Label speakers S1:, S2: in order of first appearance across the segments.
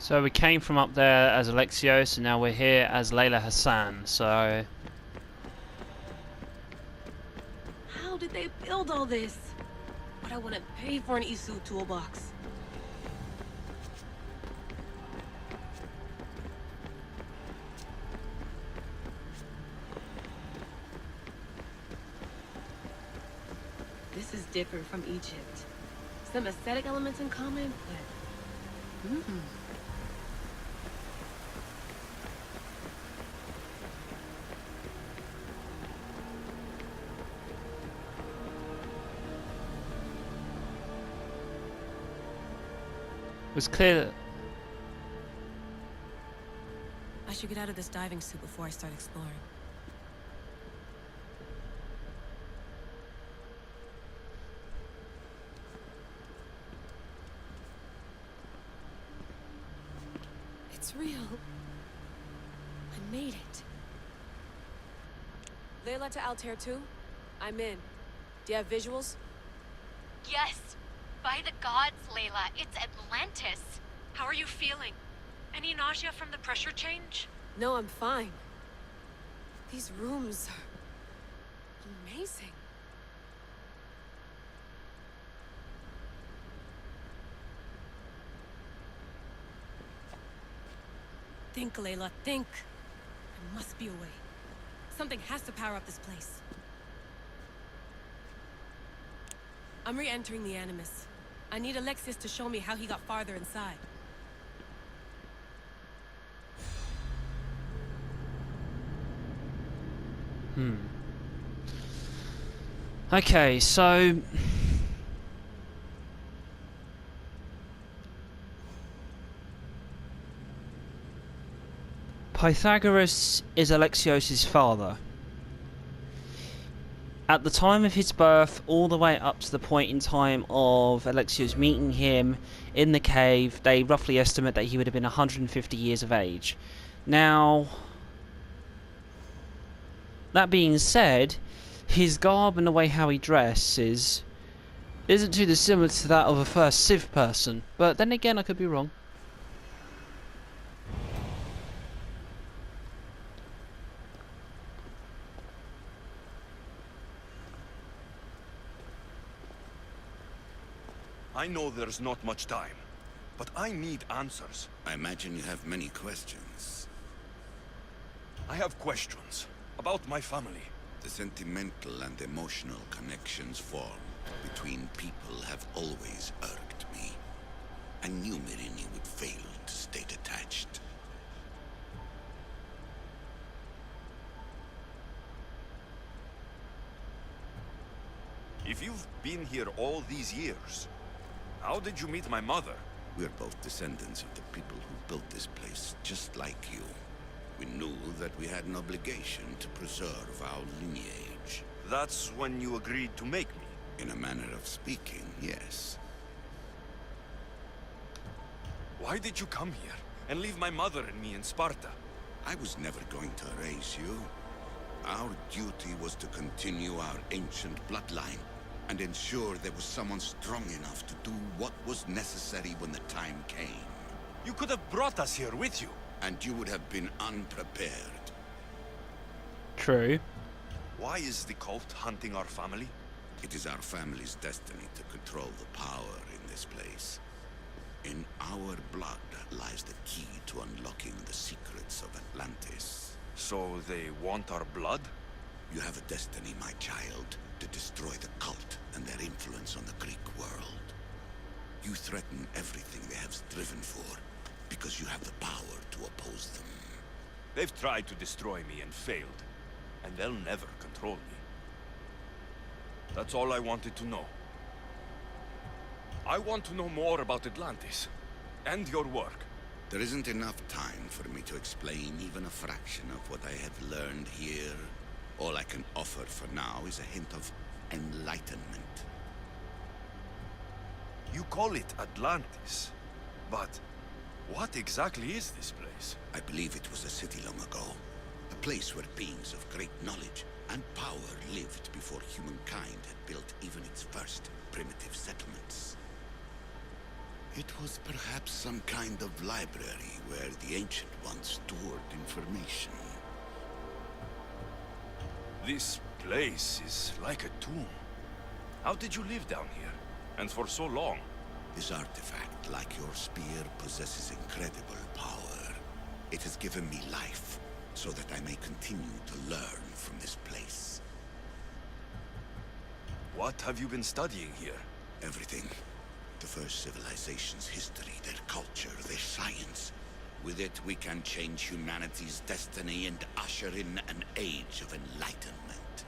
S1: So we came from up there as Alexios, and now we're here as Layla Hassan, so...
S2: How did they build all this? But I wouldn't pay for an Isu toolbox. This is different from Egypt. Some aesthetic elements in common, but...
S1: It was clear that...
S2: I should get out of this diving suit before I start exploring. It's real. I made it. Layla to Altair 2? I'm in. Do you have visuals?
S3: Yes. By the gods, Layla, it's Atlantis. How are you feeling? Any nausea from the pressure change?
S2: No, I'm fine. These rooms are amazing. Think, Layla, think. There must be a way. Something has to power up this place. I'm re-entering the Animus. I need Alexius to show me how he got farther inside.
S1: Okay, so... Pythagoras is Alexios' father. At the time of his birth, all the way up to the point in time of Alexios meeting him in the cave, they roughly estimate that he would have been 150 years of age. Now, that being said, his garb and the way how he dresses isn't too dissimilar to that of a first Civ person, but then again I could be wrong.
S4: I know there's not much time, but I need answers.
S5: I imagine you have many questions.
S4: I have questions about my family.
S5: The sentimental and emotional connections formed between people have always irked me. I knew Myrini would fail to stay detached.
S4: If you've been here all these years, how did you meet my mother?
S5: We're both descendants of the people who built this place, just like you. We knew that we had an obligation to preserve our lineage.
S4: That's when you agreed to make me.
S5: In a manner of speaking, yes.
S4: Why did you come here and leave my mother and me in Sparta?
S5: I was never going to erase you. Our duty was to continue our ancient bloodline and ensure there was someone strong enough to do what was necessary when the time came.
S4: You could have brought us here with you.
S5: And you would have been unprepared.
S1: True.
S4: Why is the cult hunting our family?
S5: It is our family's destiny to control the power in this place. In our blood lies the key to unlocking the secrets of Atlantis.
S4: So they want our blood?
S5: You have a destiny, my child, to destroy the cult and their influence on the Greek world. You threaten everything they have striven for, because you have the power to oppose them.
S4: They've tried to destroy me and failed, and they'll never control me. That's all I wanted to know. I want to know more about Atlantis, and your work.
S5: There isn't enough time for me to explain even a fraction of what I have learned here. All I can offer for now is a hint of enlightenment.
S4: You call it Atlantis, but what exactly is this place?
S5: I believe it was a city long ago. A place where beings of great knowledge and power lived before humankind had built even its first primitive settlements. It was perhaps some kind of library where the Ancient Ones stored information.
S4: This place is like a tomb. How did you live down here? And for so long?
S5: This artifact, like your spear, possesses incredible power. It has given me life, so that I may continue to learn from this place.
S4: What have you been studying here?
S5: Everything. The first civilization's history, their culture, their science. With it, we can change humanity's destiny and usher in an age of enlightenment.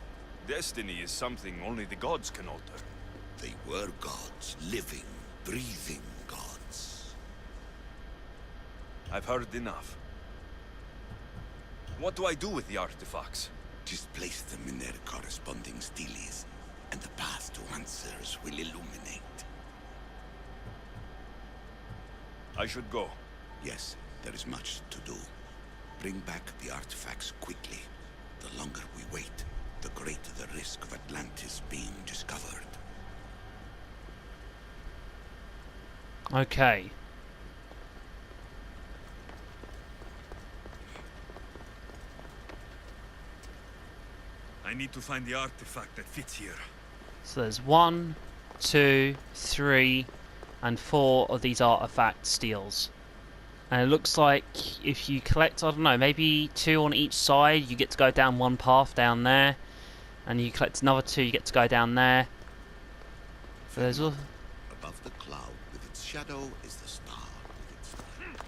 S4: Destiny is something only the gods can alter.
S5: They were gods, living, breathing gods.
S4: I've heard enough. What do I do with the artifacts?
S5: Just place them in their corresponding steles, and the path to answers will illuminate.
S4: I should go.
S5: Yes, there is much to do. Bring back the artifacts quickly. The longer we wait, the greater the risk of Atlantis being discovered.
S1: Okay.
S4: I need to find the artifact that fits here.
S1: So there's 1, 2, 3, and 4 of these artifact steals. And it looks like if you collect, I don't know, maybe 2 on each side, you get to go down one path down there. And you collect another 2, you get to go down there. So there's all...
S5: Above the cloud with its shadow is the star with its light.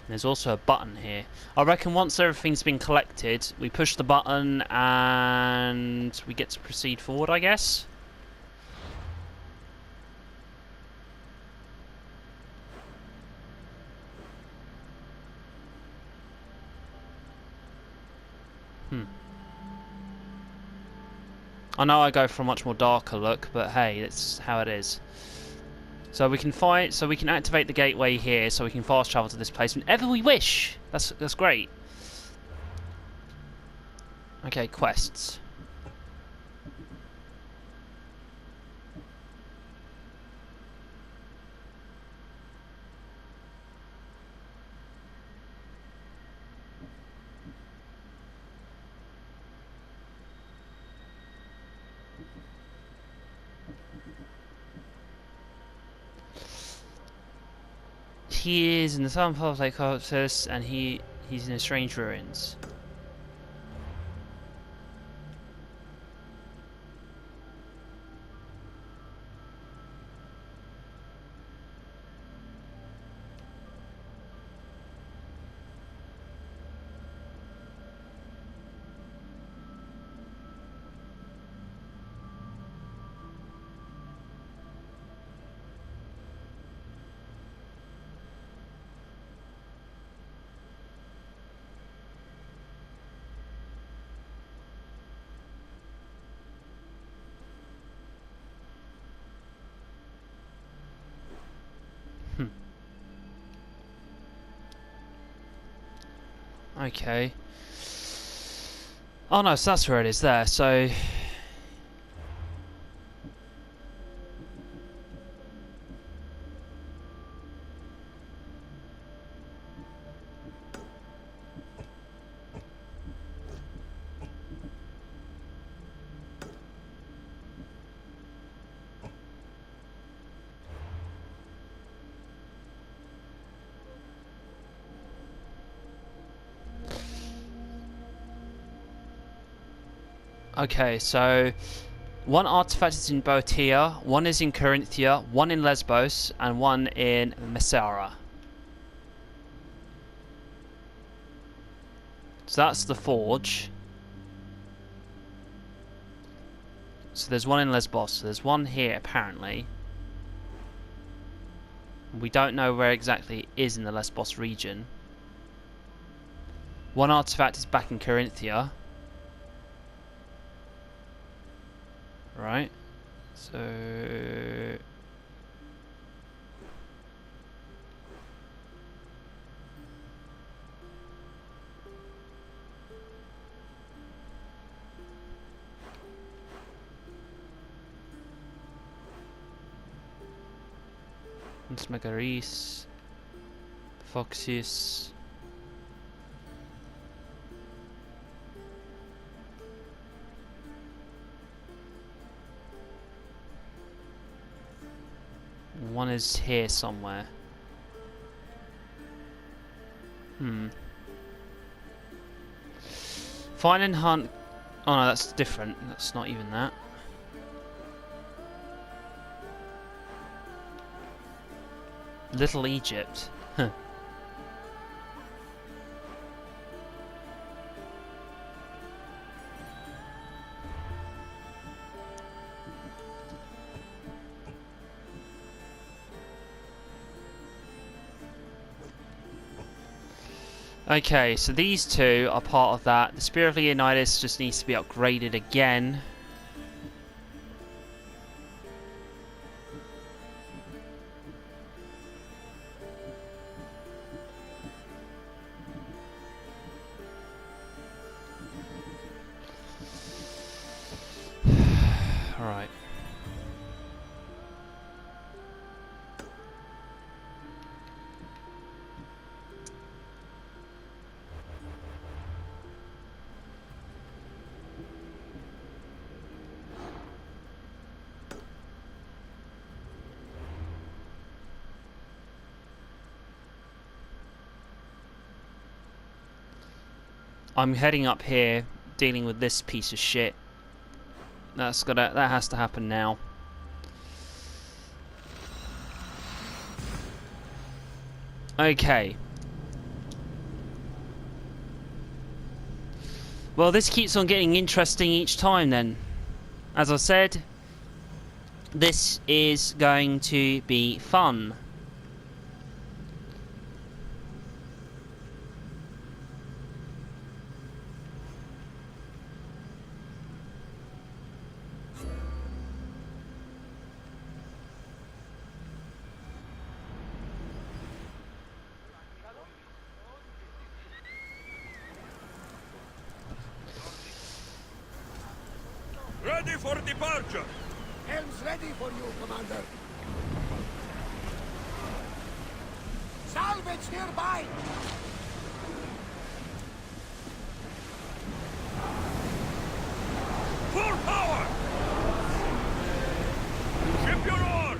S1: There's also a button here. I reckon once everything's been collected, we push the button and we get to proceed forward, I guess. I know I go for a much more darker look, but hey, that's how it is. So we can fight, so we can activate the gateway here, so we can fast travel to this place whenever we wish. That's great. Okay, quests. He is in the southern part of Lake Odyssey, and he's in the strange ruins. Okay. Oh no, so that's where it is there, so... Okay, so one artifact is in Boeotia, one is in Corinthia, one in Lesbos, and one in Messara. So that's the forge. So there's one in Lesbos, so there's one here apparently. We don't know where exactly it is in the Lesbos region. One artifact is back in Corinthia. Right, so Megaris, Foxus. One is here somewhere. Find and hunt. Oh no, that's different. That's not even that. Little Egypt. Huh. Okay, so these two are part of that. The Spirit of Leonidas just needs to be upgraded again. Alright. I'm heading up here, dealing with this piece of shit. That has to happen now. Okay. Well, this keeps on getting interesting each time then. As I said, this is going to be fun.
S4: Ready for departure!
S6: Helm's ready for you, Commander. Salvage nearby!
S4: Full power! Ship your oars!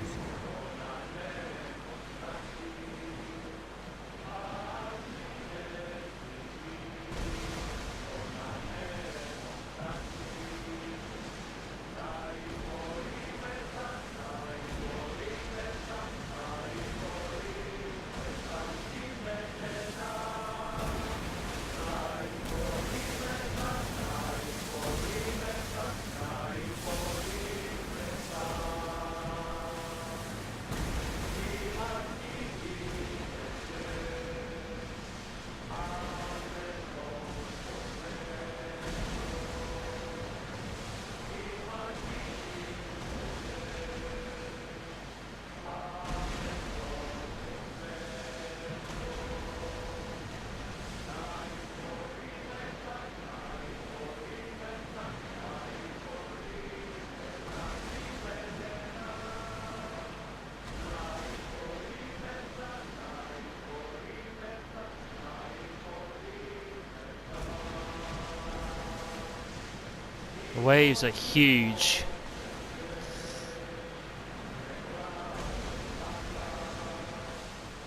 S1: The waves are huge.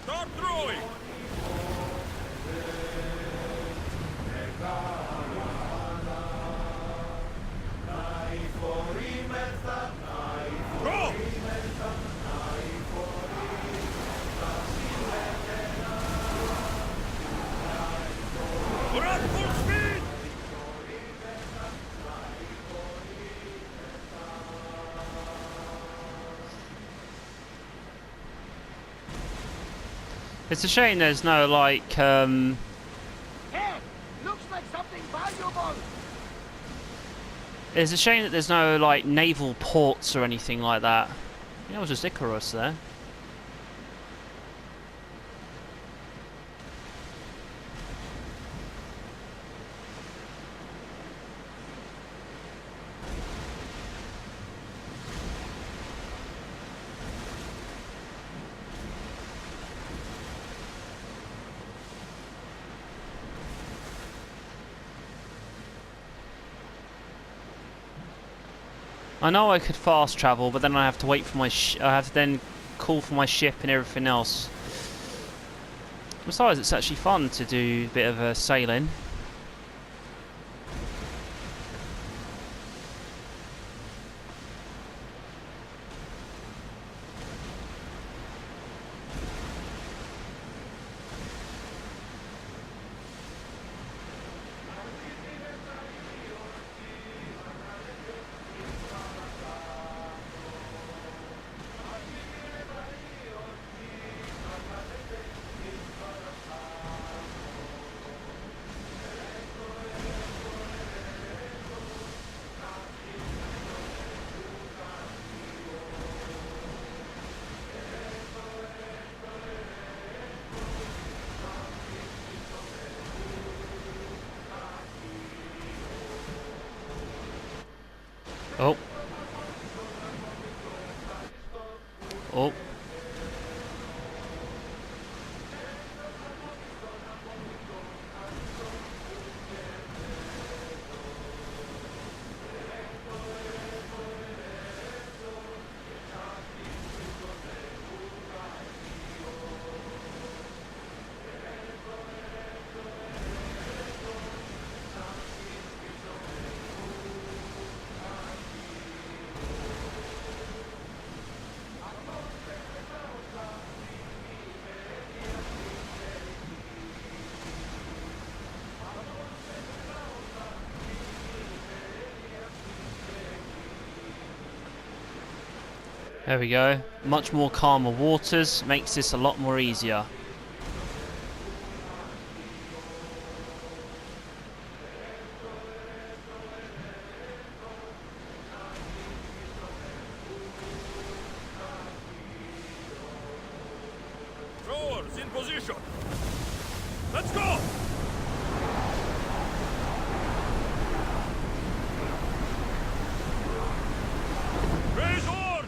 S4: Start throwing! Go! We're at full speed!
S1: It's a shame there's no like
S6: Hey! Looks like something valuable!
S1: it's a shame that there's no like naval ports or anything like that. You know, it was just Icarus there. I know I could fast travel, but then I have to wait for my I have to then call for my ship and everything else. Besides, it's actually fun to do a bit of sailing. Oh. Oh. There we go. Much more calmer waters. Makes this a lot more easier.
S4: Rowers in position. Let's go! Raise oars!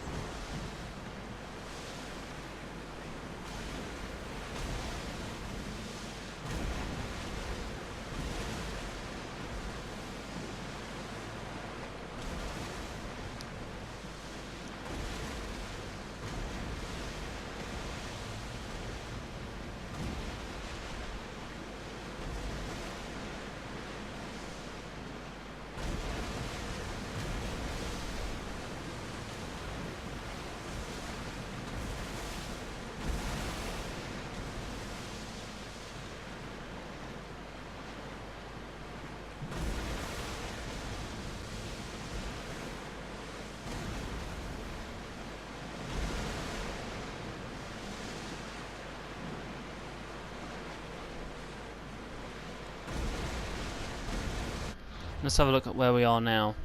S1: Let's have a look at where we are now.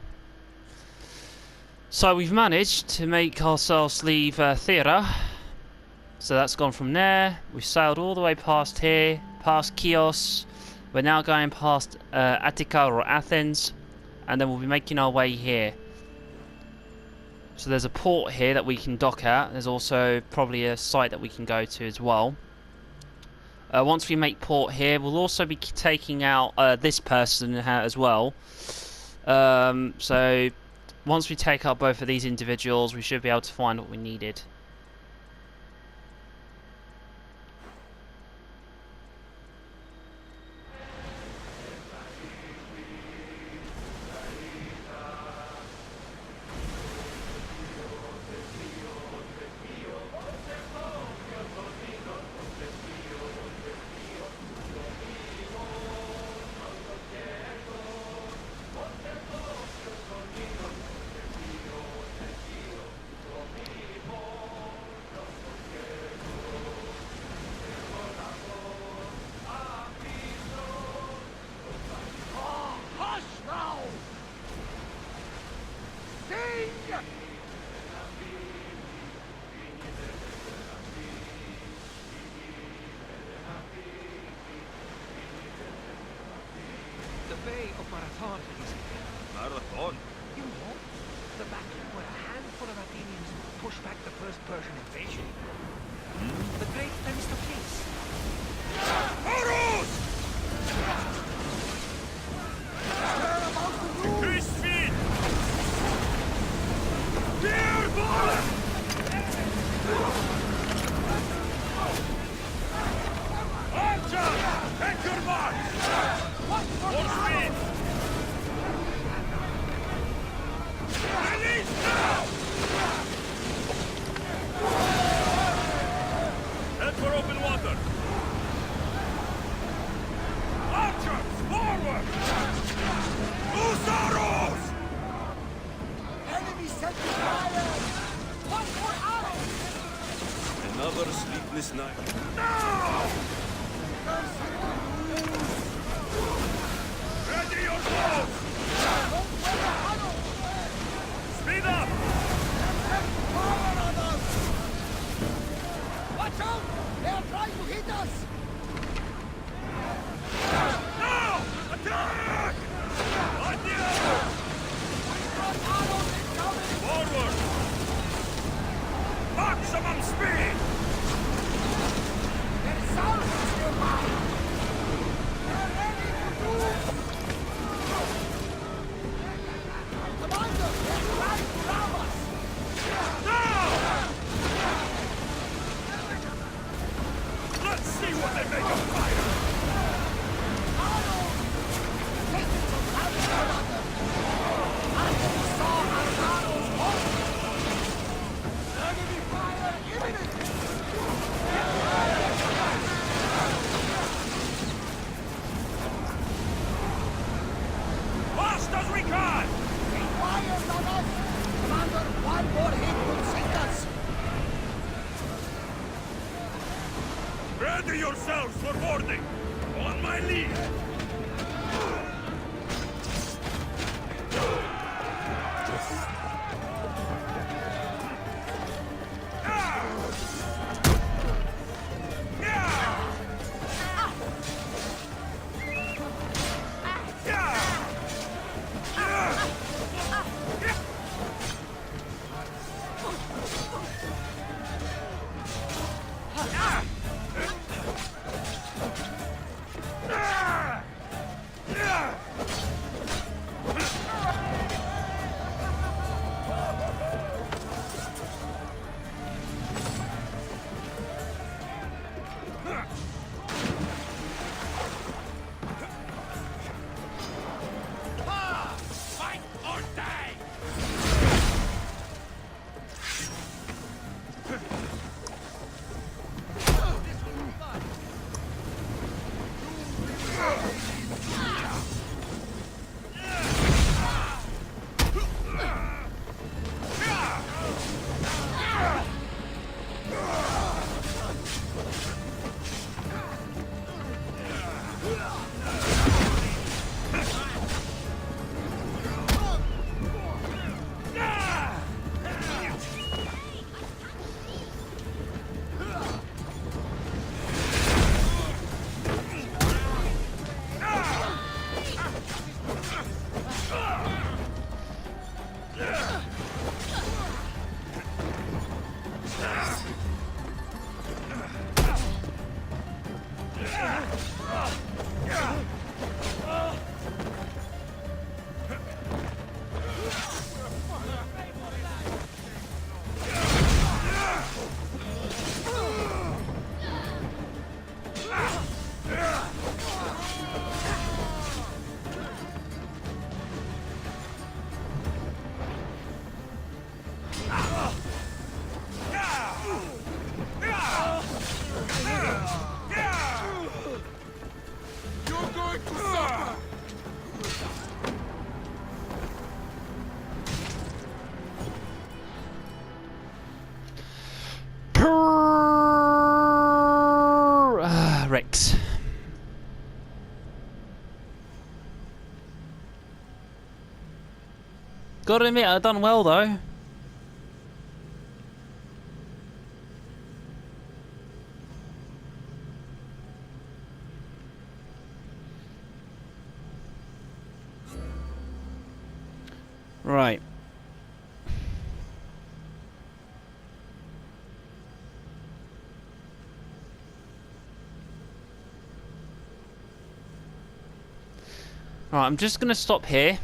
S1: So we've managed to make ourselves leave Thera. So that's gone from there. We've sailed all the way past here, past Chios. We're now going past Attica or Athens, and then we'll be making our way here. So there's a port here that we can dock at. There's also probably a site that we can go to as well. Once we make port here, we'll also be taking out this person as well. So once we take out both of these individuals, we should be able to find what we needed.
S6: The Bay of Marathon is
S4: Marathon?
S6: you know, the battle where a handful of Athenians pushed back the first Persian invasion. The great Themistocles.
S4: Horus! Increase speed! Another sleepless night. Ready your bows! Speed up!
S6: Watch out! They are trying to hit us!
S4: Now! Attack! On the forward! Maximum speed!
S6: Their sound is nearby! They're ready to do... Commander, they're trying to ram us!
S4: Now! Let's see what they make of fire! Fast as we can!
S6: Fires on us! Commander, one more hit will sink us!
S4: Ready yourselves for boarding! On my lead! Fight or die!
S1: Rex. Gotta admit, I've done well though. Right. Right, I'm just going to stop here.